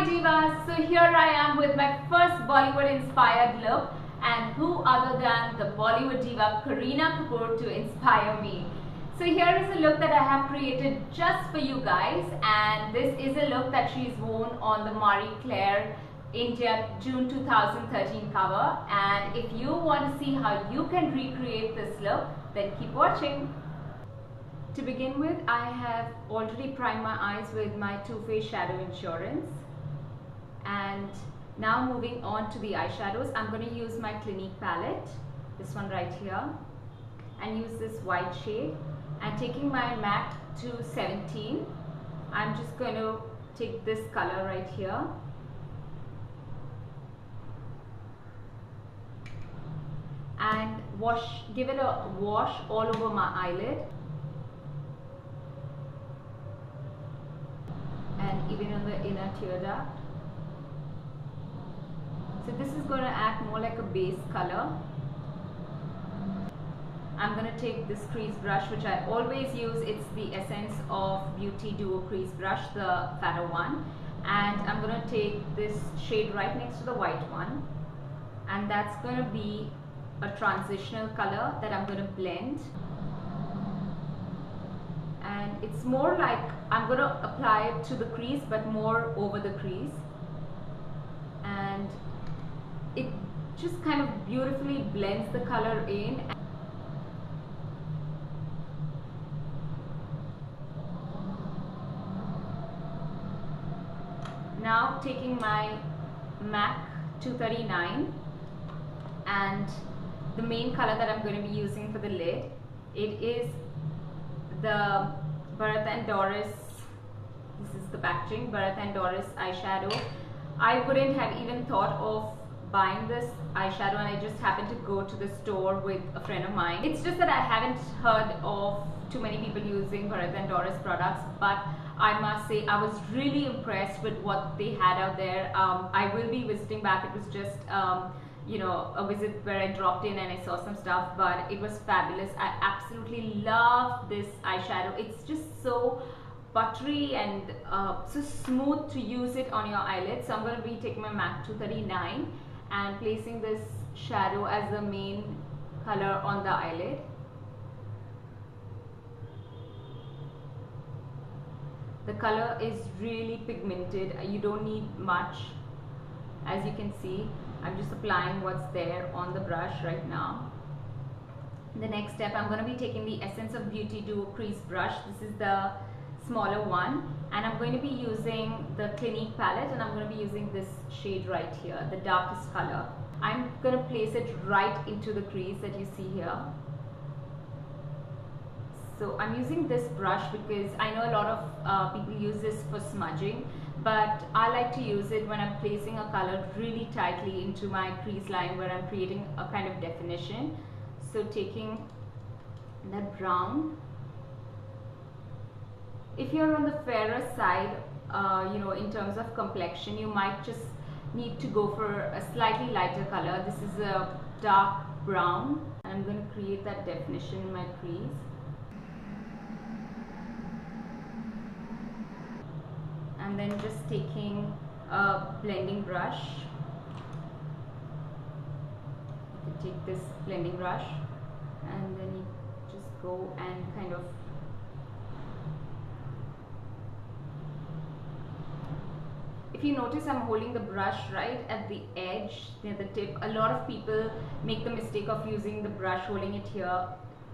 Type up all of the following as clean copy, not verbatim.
Divas, so here I am with my first Bollywood inspired look, and who other than the Bollywood diva Kareena Kapoor to inspire me. So here is a look that I have created just for you guys, and this is a look that she's worn on the Marie Claire India June 2013 cover, and if you want to see how you can recreate this look, then keep watching. To begin with, I have already primed my eyes with my Too Faced Shadow Insurance. And now moving on to the eyeshadows, I'm going to use my Clinique palette, this one right here, and use this white shade. And taking my MAC 217, I'm just going to take this color right here. And give it a wash all over my eyelid. And even on the inner tear duct. So this is going to act more like a base color. I'm going to take this crease brush, which I always use. It's the Essence of Beauty Duo Crease Brush, the fatter one. And I'm going to take this shade right next to the white one. And that's going to be a transitional color that I'm going to blend. And it's more like I'm going to apply it to the crease, but more over the crease. And it just kind of beautifully blends the color in. Now taking my MAC 239 and the main color that I'm going to be using for the lid, it is the Bharat & Doris, this is the packaging, Bharat & Doris eyeshadow. I wouldn't have even thought of buying this eyeshadow, and I just happened to go to the store with a friend of mine. It's just that I haven't heard of too many people using Bharat & Doris products, but I must say I was really impressed with what they had out there. I will be visiting back. It was just you know, a visit where I dropped in and I saw some stuff, but it was fabulous. I absolutely love this eyeshadow. It's just so buttery and so smooth to use it on your eyelids. So I'm going to be taking my MAC 239 and placing this shadow as the main color on the eyelid. The color is really pigmented. You don't need much. As you can see, I'm just applying what's there on the brush right now. The next step, I'm going to be taking the Essence of Beauty Duo Crease Brush. This is the smaller one, and I'm going to be using the Clinique palette, and I'm going to be using this shade right here, the darkest color. I'm going to place it right into the crease that you see here. So I'm using this brush because I know a lot of people use this for smudging, but I like to use it when I'm placing a color really tightly into my crease line where I'm creating a kind of definition. So taking that brown. If you're on the fairer side, you know, in terms of complexion, you might just need to go for a slightly lighter color. This is a dark brown, and I'm going to create that definition in my crease. And then just taking a blending brush. You can take this blending brush and then you just go and kind of if you notice, I'm holding the brush right at the edge near the tip. A lot of people make the mistake of using the brush, holding it here.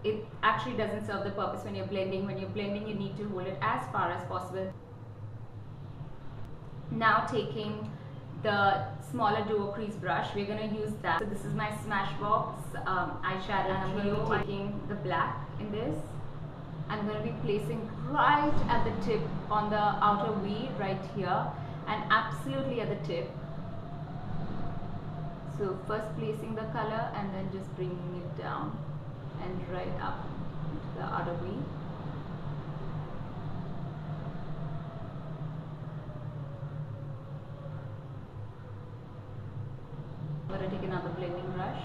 It actually doesn't serve the purpose when you're blending. When you're blending, you need to hold it as far as possible. Now taking the smaller Duo Crease brush, we're going to use that. So this is my Smashbox eyeshadow, and I'm going to be taking the black in this. I'm going to be placing right at the tip on the outer V right here, and absolutely at the tip. So first placing the color and then just bringing it down and right up into the outer V. I'm going to take another blending brush.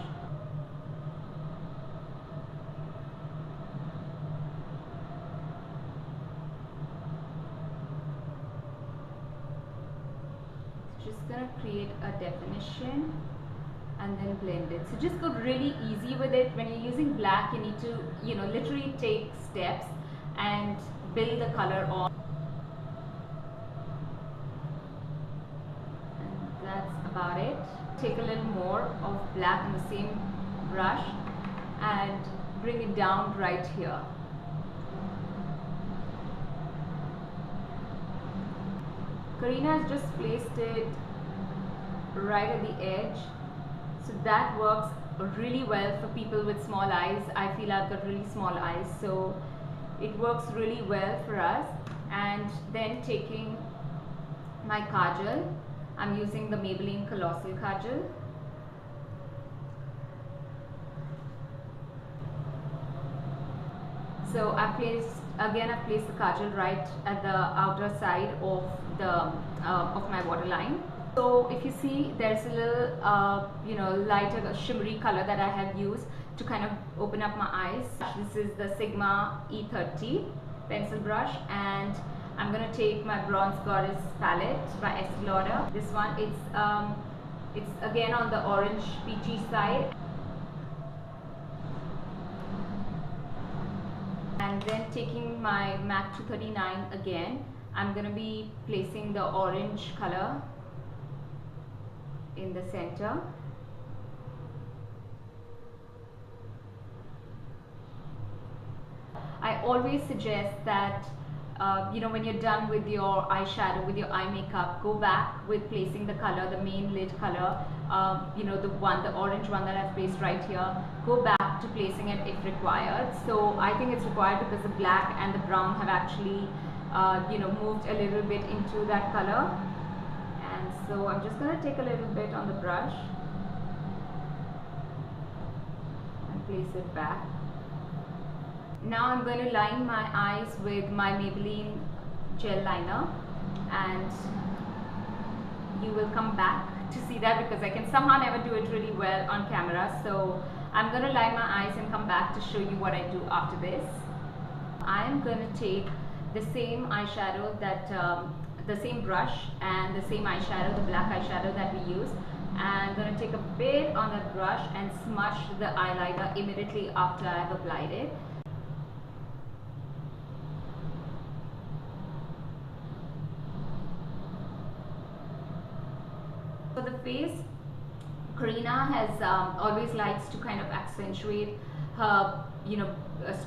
just gonna create a definition and then blend it. So just go really easy with it. When you're using black, you need to, literally take steps and build the color on. And that's about it. Take a little more of black in the same brush and bring it down right here. Karina has just placed it right at the edge, so that works really well for people with small eyes. I feel I've got really small eyes, so it works really well for us. And then taking my kajal, I'm using the Maybelline Colossal Kajal. So I've placed the kajal right at the outer side of the of my waterline. So if you see, there's a little lighter shimmery color that I have used to kind of open up my eyes. This is the Sigma E30 pencil brush, and I'm gonna take my Bronze Goddess palette by Estee Lauder. This one, it's again on the orange peachy side. And then taking my MAC 239 again, I'm going to be placing the orange color in the center. I always suggest that when you're done with your eyeshadow, with your eye makeup, go back with placing the color, the main lid color, the orange one that I've placed right here. Go back to placing it if required. So I think it's required because the black and the brown have actually moved a little bit into that color. And so I'm just going to take a little bit on the brush and place it back. Now I'm going to line my eyes with my Maybelline gel liner, and you will come back to see that because I can somehow never do it really well on camera. So I'm going to line my eyes and come back to show you what I do after this. I'm going to take the same eyeshadow that the same brush and the same eyeshadow, the black eyeshadow that we use, and I'm going to take a bit on that brush and smudge the eyeliner immediately after I've applied it. For the face, Karina has always likes to kind of accentuate her,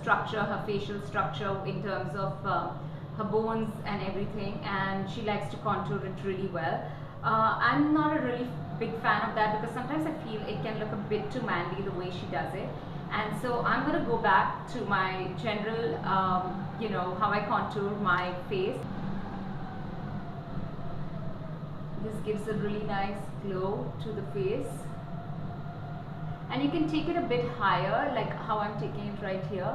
structure, her facial structure in terms of her bones and everything, and she likes to contour it really well. I'm not a really big fan of that because sometimes I feel it can look a bit too manly the way she does it. And so I'm going to go back to my general, how I contour my face. This gives a really nice glow to the face, and you can take it a bit higher, like how I'm taking it right here,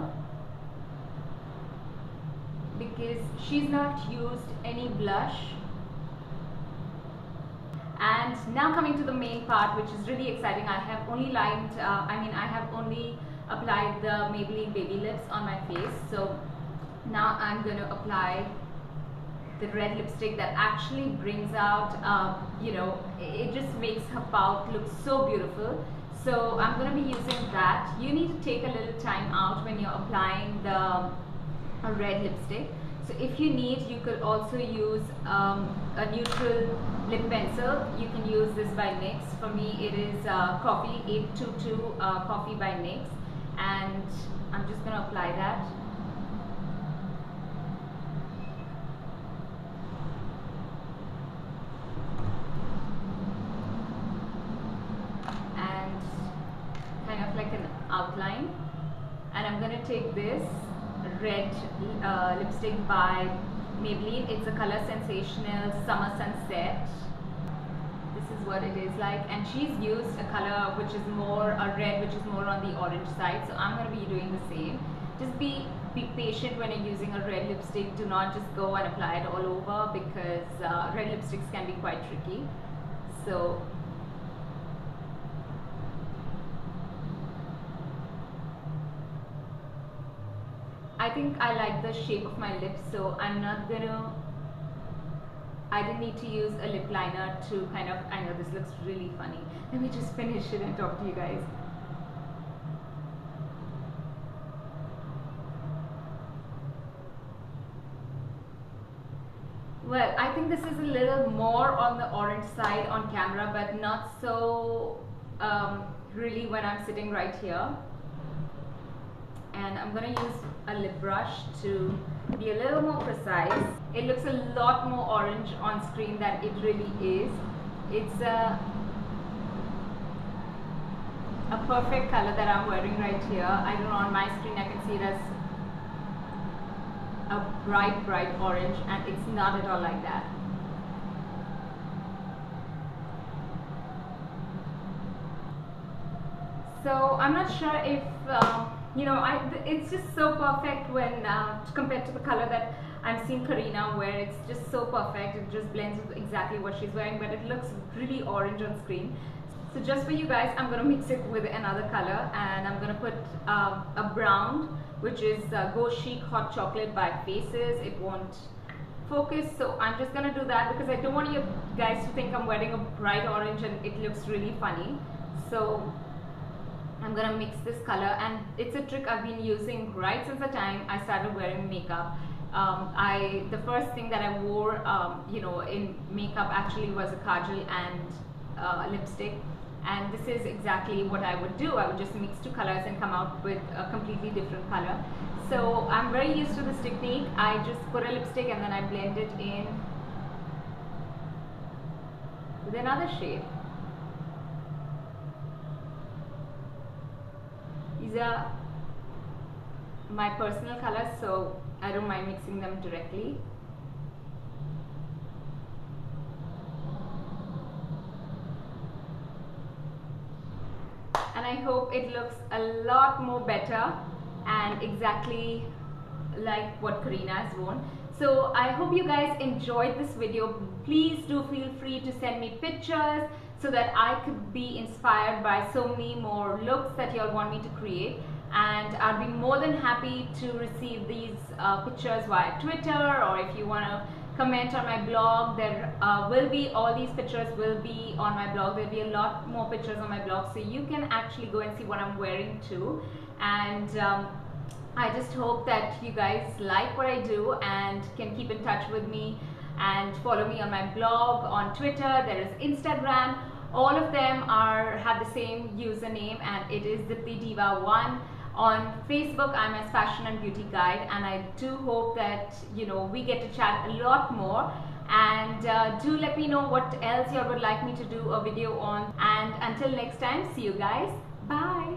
because she's not used any blush. And now coming to the main part, which is really exciting. I have only I have only applied the Maybelline Baby Lips on my face. So now I'm going to apply the red lipstick that actually brings out, it just makes her pout look so beautiful. So I'm going to be using that. You need to take a little time out when you're applying the red lipstick. So if you need, you could also use a neutral lip pencil. You can use this by NYX. For me it is Coffee 822 Coffee by NYX, and I'm just going to apply that. Like an outline, and I'm going to take this red lipstick by Maybelline. It's a Color Sensational Summer Sunset. This is what it is like, and she's used a color which is more a red, which is more on the orange side. So I'm going to be doing the same. Just be patient when you're using a red lipstick. Do not just go and apply it all over, because red lipsticks can be quite tricky. So I think I like the shape of my lips, so I'm not gonna I didn't need to use a lip liner to kind of, I know this looks really funny. Let me just finish it and talk to you guys. Well, I think this is a little more on the orange side on camera, but not so really when I'm sitting right here. And I'm going to use a lip brush to be a little more precise. It looks a lot more orange on screen than it really is. It's a perfect color that I'm wearing right here. I don't know, on my screen I can see it as a bright orange, and it's not at all like that. So I'm not sure if you know, it's just so perfect when compared to the color that I'm seeing Karina wear. It's just so perfect. It just blends with exactly what she's wearing, but it looks really orange on screen. So just for you guys, I'm gonna mix it with another color, and I'm gonna put a brown, which is Go Chic Hot Chocolate by Faces. It won't focus, so I'm just gonna do that because I don't want you guys to think I'm wearing a bright orange and it looks really funny. So I'm gonna mix this color, and it's a trick I've been using right since the time I started wearing makeup. The first thing that I wore, you know, in makeup actually was a kajal and lipstick. And this is exactly what I would do. I would just mix two colors and come out with a completely different color. So I'm very used to this technique. I just put a lipstick and then I blend it in with another shade. These are my personal colors, so I don't mind mixing them directly. And I hope it looks a lot more better and exactly like what Karina has worn. So I hope you guys enjoyed this video. Please do feel free to send me pictures so that I could be inspired by so many more looks that you all want me to create. And I'll be more than happy to receive these pictures via Twitter, or if you want to comment on my blog. There will be, all these pictures will be on my blog. There'll be a lot more pictures on my blog, so you can actually go and see what I'm wearing too. And I just hope that you guys like what I do and can keep in touch with me and follow me on my blog, on Twitter, there is Instagram. All of them have the same username, and it is DiptiDiva1. On Facebook, I'm as Fashion and Beauty Guide, and I do hope that, you know, we get to chat a lot more. And do let me know what else you would like me to do a video on. And until next time, see you guys. Bye.